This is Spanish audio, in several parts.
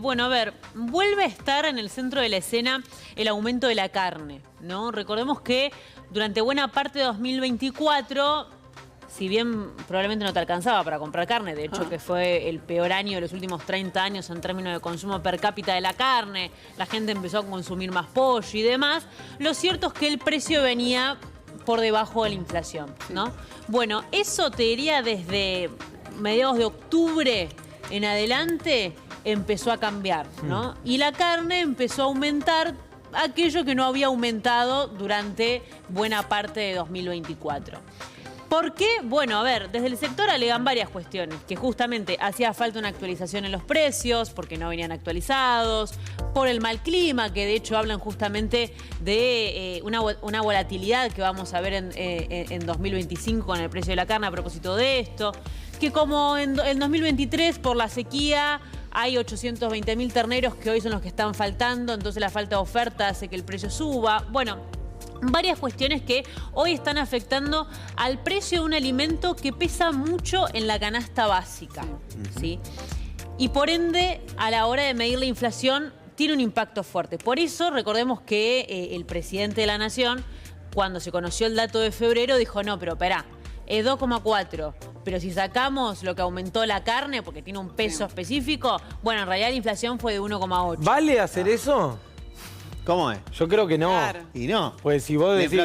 Bueno, a ver, vuelve a estar en el centro de la escena el aumento de la carne, ¿no? Recordemos que durante buena parte de 2024, si bien probablemente no te alcanzaba para comprar carne, de hecho que fue el peor año de los últimos 30 años en términos de consumo per cápita de la carne, la gente empezó a consumir más pollo y demás, lo cierto es que el precio venía por debajo de la inflación, ¿no? Bueno, eso te diría desde mediados de octubre en adelante empezó a cambiar, ¿no? Y la carne empezó a aumentar aquello que no había aumentado durante buena parte de 2024. ¿Por qué? Bueno, a ver, desde el sector alegan varias cuestiones, que justamente hacía falta una actualización en los precios, porque no venían actualizados, por el mal clima, que de hecho hablan justamente de una volatilidad que vamos a ver en 2025 con el precio de la carne a propósito de esto, que como en 2023 por la sequía hay 820.000 terneros que hoy son los que están faltando, entonces la falta de oferta hace que el precio suba. Bueno, varias cuestiones que hoy están afectando al precio de un alimento que pesa mucho en la canasta básica, ¿sí? Y por ende, a la hora de medir la inflación, tiene un impacto fuerte. Por eso, recordemos que el presidente de la Nación, cuando se conoció el dato de febrero, dijo, no, pero esperá, es 2,4, pero si sacamos lo que aumentó la carne, porque tiene un peso específico, bueno, en realidad la inflación fue de 1,8. ¿Vale hacer eso? ¿Cómo es? Yo creo que no. Claro. Y no. Pues si vos decís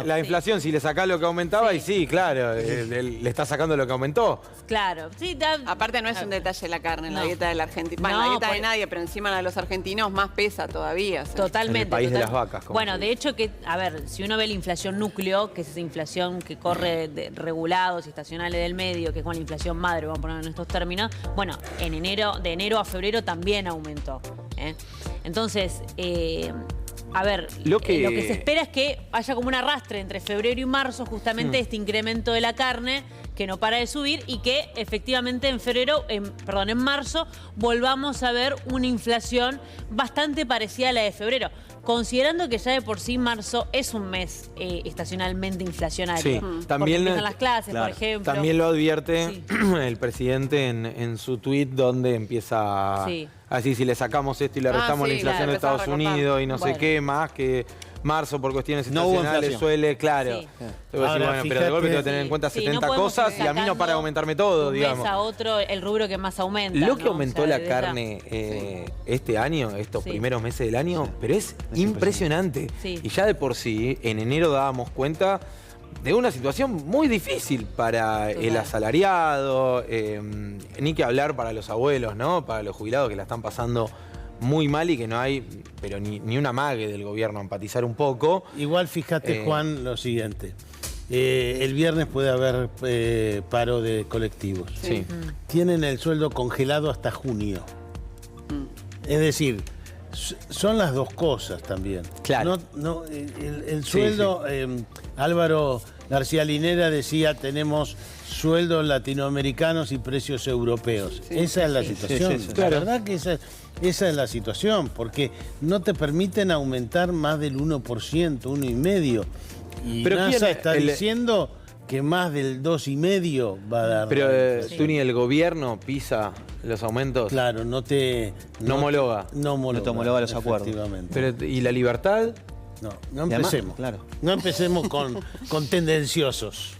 la inflación, si le sacás lo que aumentaba, y sí, claro, le está sacando lo que aumentó. Claro. Sí, aparte no es un detalle la carne en la dieta del argentino. Bueno, No, la dieta de nadie, pero encima la de los argentinos más pesa todavía. O sea. Totalmente. En el país de las vacas. Bueno, de hecho que, a ver, si uno ve la inflación núcleo, que es esa inflación que corre de regulados y estacionales del medio, que es con la inflación madre, vamos a poner en estos términos, bueno, de enero a febrero también aumentó, ¿eh? Entonces, a ver, lo que se espera es que haya como un arrastre entre febrero y marzo, justamente este incremento de la carne que no para de subir y que efectivamente en marzo volvamos a ver una inflación bastante parecida a la de febrero, considerando que ya de por sí marzo es un mes estacionalmente inflacionario. Sí, también empiezan las clases, por ejemplo. También lo advierte el presidente en su tuit, donde empieza a decir, si le sacamos esto y le restamos la inflación de Estados Unidos y no sé qué, más que marzo por cuestiones estacionales suele, claro. Ahora, bueno, pero de golpe tengo que tener en cuenta 70 cosas y a mí no para de aumentarme todo, digamos. A otro el rubro que más aumenta. Lo que aumentó la carne este año, estos primeros meses del año, pero es impresionante. Y ya de por sí, en enero dábamos cuenta de una situación muy difícil para el asalariado, ni que hablar para los abuelos, ¿no? Para los jubilados que la están pasando muy mal y que no hay, pero ni una amague del gobierno a empatizar un poco. Igual fíjate, Juan, lo siguiente. El viernes puede haber paro de colectivos. Tienen el sueldo congelado hasta junio. Es decir, son las dos cosas también. Claro. El sueldo, Álvaro García Linera decía, tenemos sueldos latinoamericanos y precios europeos. Esa es la situación. La verdad que esa es la situación, porque no te permiten aumentar más del 1%, 1,5%. Y pero NASA está diciendo que más del 2,5% va a dar. Pero tú ni el gobierno pisa los aumentos. Claro, no homologa. No te homologa los acuerdos. Pero, ¿y la libertad? No empecemos. Claro. No empecemos con tendenciosos.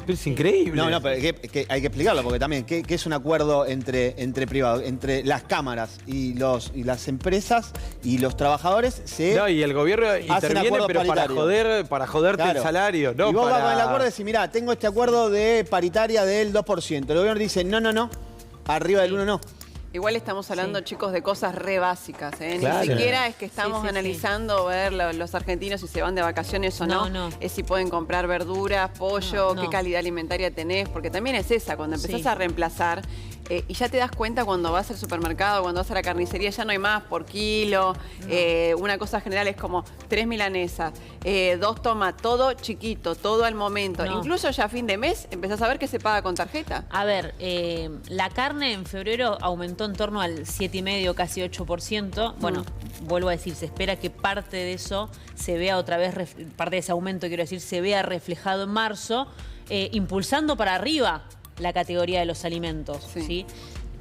Pero es increíble. No, pero hay que explicarlo, porque también, ¿qué es un acuerdo entre privados? Entre las cámaras y las empresas y los trabajadores No, y el gobierno interviene, pero para joderte el salario. No, y vos vas con el acuerdo y decís, mirá, tengo este acuerdo de paritaria del 2%. El gobierno dice, no, arriba del 1 no. Igual estamos hablando, chicos, de cosas re básicas, ¿eh? Ni siquiera es que estamos analizando ver los argentinos si se van de vacaciones o no. Es si pueden comprar verduras, pollo, qué calidad alimentaria tenés, porque también es esa, cuando empezás a reemplazar y ya te das cuenta cuando vas al supermercado, cuando vas a la carnicería, ya no hay más por kilo. Una cosa general es como 3 milanesas, 2 tomates, todo chiquito, todo al momento. Incluso ya a fin de mes empezás a ver que se paga con tarjeta. A ver, la carne en febrero aumentó en torno al 7,5%, casi 8%. Bueno, vuelvo a decir, se espera que parte de eso se vea otra vez, parte de ese aumento, quiero decir, se vea reflejado en marzo, impulsando para arriba la categoría de los alimentos, ¿sí?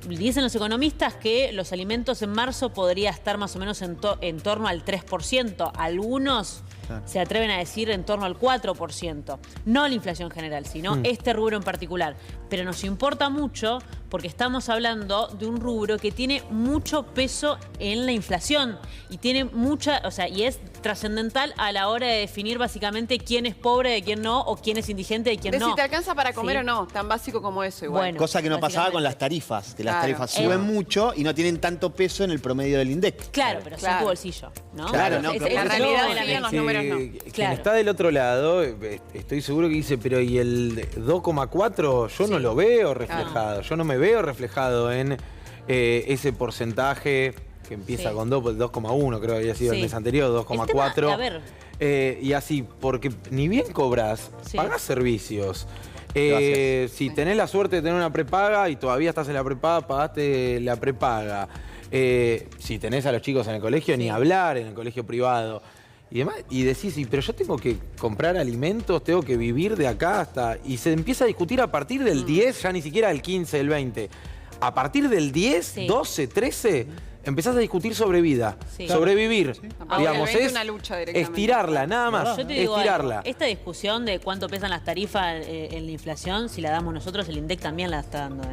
Dicen los economistas que los alimentos en marzo podría estar más o menos en torno al 3%. Algunos se atreven a decir en torno al 4%. No la inflación general, sino este rubro en particular. Pero nos importa mucho porque estamos hablando de un rubro que tiene mucho peso en la inflación y tiene mucha, y es trascendental a la hora de definir básicamente quién es pobre de quién no, o quién es indigente de quién no. Si te alcanza para comer o no, tan básico como eso igual. Bueno, cosa que no pasaba con las tarifas, que las tarifas suben mucho y no tienen tanto peso en el promedio del INDEC. Claro, pero sin tu bolsillo, ¿no? Claro, no. La realidad de los números no. Quien está del otro lado, estoy seguro que dice, pero ¿y el 2,4? Yo no lo veo reflejado. Yo no me veo reflejado en ese porcentaje que empieza con 2,1, creo que había sido el mes anterior, 2,4. A ver. Y así, porque ni bien cobras, pagás servicios. Si tenés la suerte de tener una prepaga y todavía estás en la prepaga, pagaste la prepaga. Si tenés a los chicos en el colegio, ni hablar, en el colegio privado. Y demás, y decís, pero yo tengo que comprar alimentos, tengo que vivir de acá hasta... Y se empieza a discutir a partir del 10, ya ni siquiera del 15, del 20. A partir del 10, 12, 13, empezás a discutir sobre vida, sobrevivir. Digamos, es una lucha estirarla, nada más, yo te digo estirarla. Esta discusión de cuánto pesan las tarifas en la inflación, si la damos nosotros, el INDEC también la está dando.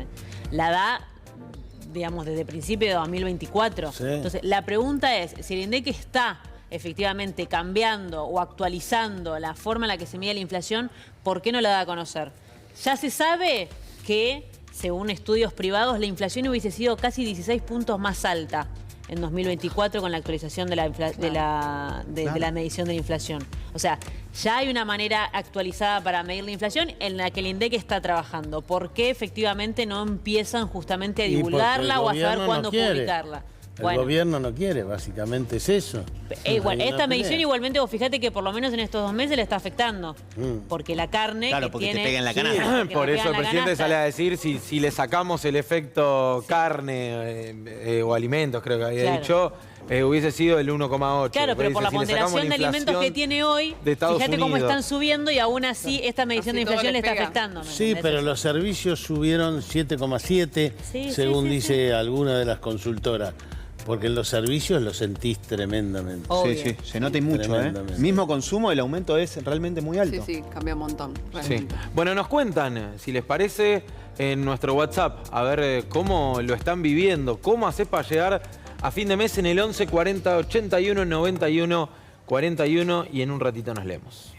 La da, digamos, desde principio de 2024. Entonces, la pregunta es, si el INDEC está efectivamente cambiando o actualizando la forma en la que se mide la inflación, ¿por qué no la da a conocer? Ya se sabe que, según estudios privados, la inflación hubiese sido casi 16 puntos más alta en 2024 con la actualización de la medición de la inflación. O sea, ya hay una manera actualizada para medir la inflación en la que el INDEC está trabajando. ¿Por qué efectivamente no empiezan justamente a divulgarla o a saber cuándo publicarla? El gobierno no quiere, básicamente es eso. Esta medición igualmente, vos fíjate que por lo menos en estos 2 meses le está afectando. Porque la carne porque tiene... te pega en la canasta. Por eso el presidente sale a decir, si le sacamos el efecto carne o alimentos, creo que había dicho, hubiese sido el 1,8. Claro, pero por la ponderación de alimentos que tiene hoy, fíjate cómo están subiendo y aún así esta medición de inflación le está afectando. Sí, pero los servicios subieron 7,7, según dice alguna de las consultoras. Porque en los servicios lo sentís tremendamente. Sí, se nota mucho, Mismo consumo, el aumento es realmente muy alto. Sí, cambia un montón. Bueno, nos cuentan, si les parece, en nuestro WhatsApp, a ver cómo lo están viviendo, cómo haces para llegar a fin de mes en el 11 40 81 91 41 y en un ratito nos leemos.